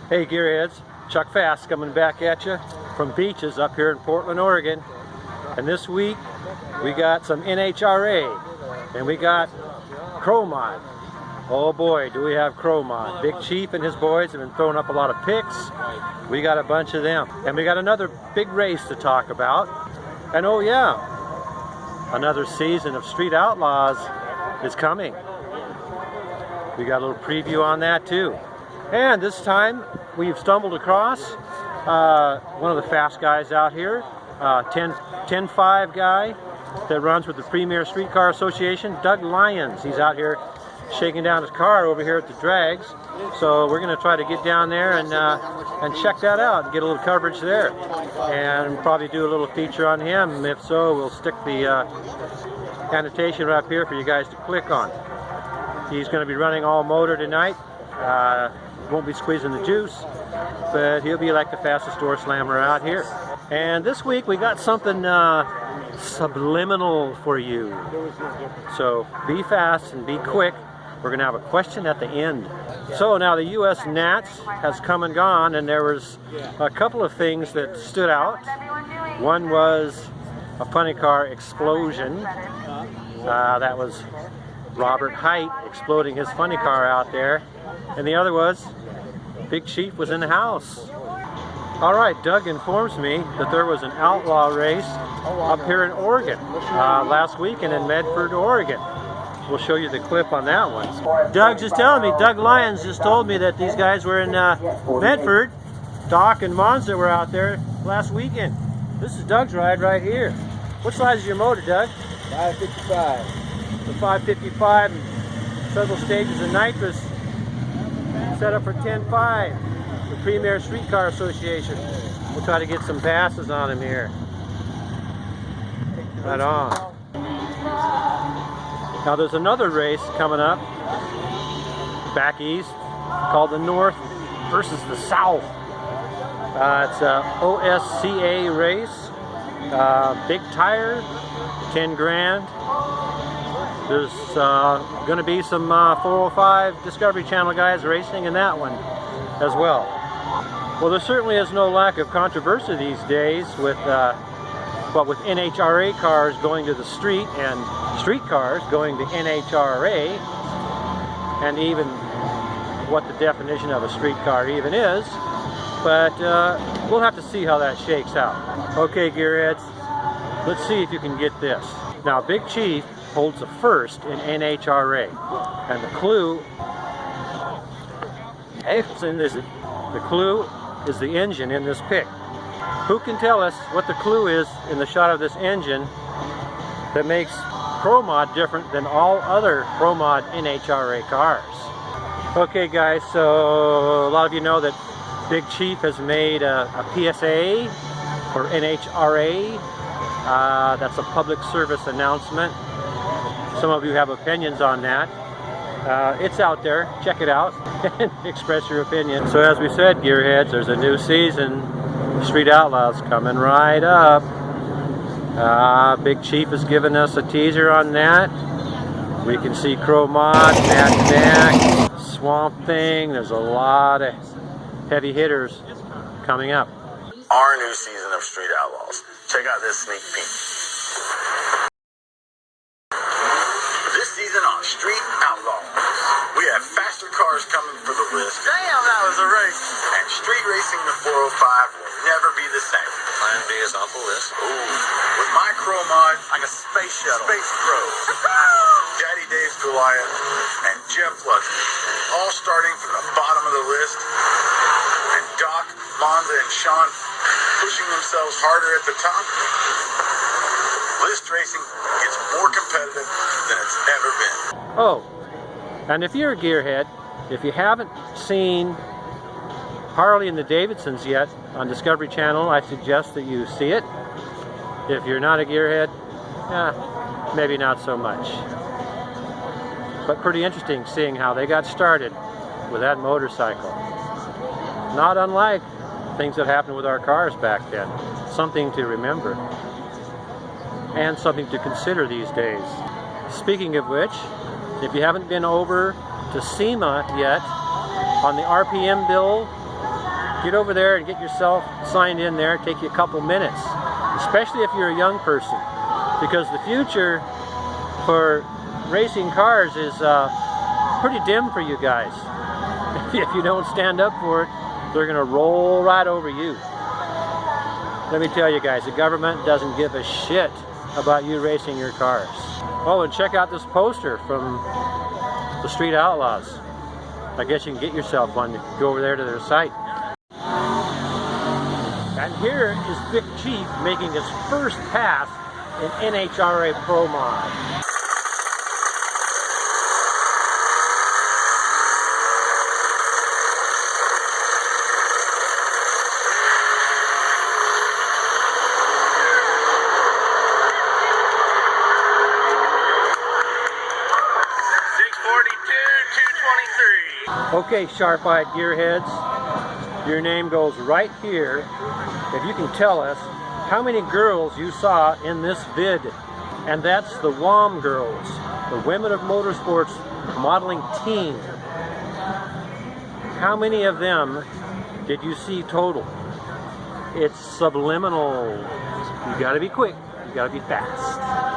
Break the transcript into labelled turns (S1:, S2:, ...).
S1: Hey Gearheads, Chuck Fasst coming back at you from beaches up here in Portland, Oregon. And this week we got some NHRA and we got CrowMod. Oh boy, do we have CrowMod. Big Chief and his boys have been throwing up a lot of pics. We got a bunch of them. And we got another big race to talk about. And oh yeah, another season of Street Outlaws is coming. We got a little preview on that too. And this time we've stumbled across one of the fast guys out here, 10-5 guy that runs with the Premier Streetcar Association, Doug Lyons. He's out here shaking down his car over here at the drags. So we're going to try to get down there and check that out and get a little coverage there. And probably do a little feature on him. If so, we'll stick the annotation right up here for you guys to click on. He's going to be running all motor tonight. Won't be squeezing the juice, but he'll be like the fastest door slammer out here. And this week we got something subliminal for you. So be fast and be quick. We're going to have a question at the end. So now the US Nats has come and gone, and there was a couple of things that stood out. One was a funny car explosion. That was Robert Height exploding his funny car out there. And the other was Big Chief was in the house. Alright, Doug informs me that there was an outlaw race up here in Oregon last weekend in Medford, Oregon. We'll show you the clip on that one. Doug's just telling me, Doug Lyons just told me that these guys were in Medford. Doc and Monza were out there last weekend. This is Doug's ride right here. What size is your motor, Doug?
S2: 555.
S1: The 555 and several stages of nitrous, set up for 10.5, the Premier Streetcar Association. We'll try to get some passes on him here. Right on. Now there's another race coming up back east called the North versus the South. It's a OSCA race, big tire, 10 grand. There's going to be some 405 Discovery Channel guys racing in that one as well. Well, there certainly is no lack of controversy these days with NHRA cars going to the street and street cars going to NHRA, and even what the definition of a street car even is. But we'll have to see how that shakes out. Okay, Gearheads, let's see if you can get this. Now, Big Chief holds the first in NHRA, and the clue is the engine in this pic. Who can tell us what the clue is in the shot of this engine that makes CrowMod different than all other CrowMod NHRA cars? Okay guys, so a lot of you know that Big Chief has made a PSA for NHRA. That's a public service announcement. Some of you have opinions on that. It's out there. Check it out and express your opinion. So as we said, Gearheads, there's a new season. Street Outlaws coming right up. Big Chief has given us a teaser on that. We can see CrowMod, Mad Mac, Swamp Thing. There's a lot of heavy hitters coming up.
S3: Our new season of Street Outlaws. Check out this sneak peek. This season on Street Outlaws, we have faster cars coming for the list. Damn, that was a race. And street racing the 405 will never be the same. Plan B is off the list. Ooh, with my CrowMod, like a space shuttle. Space Crow. Daddy Dave's Goliath and Jeff Lucky, all starting from the bottom of the list. And Doc, Monza, and Sean pushing themselves harder at the top. List racing gets more competitive than it's ever been.
S1: Oh, and if you're a gearhead, if you haven't seen Harley and the Davidsons yet on Discovery Channel, I suggest that you see it. If you're not a gearhead, maybe not so much. But pretty interesting seeing how they got started with that motorcycle. Not unlike things that happened with our cars back then. Something to remember. And something to consider these days. Speaking of which, if you haven't been over to SEMA yet, on the RPM bill Get over there and get yourself signed in there. Take you a couple minutes, especially if you're a young person, because the future for racing cars is pretty dim for you guys. If you don't stand up for it, they're gonna roll right over you. Let me tell you guys, the government doesn't give a shit about you racing your cars. Oh, and check out this poster from the Street Outlaws. I guess you can get yourself one. Go over there to their site. And here is Big Chief making his first pass in NHRA Pro Mod. Okay, sharp-eyed gearheads, your name goes right here if you can tell us how many girls you saw in this vid. And that's the WOM Girls, the Women of Motorsports Modeling Team. How many of them did you see total? It's subliminal. You gotta be quick, you gotta be fast.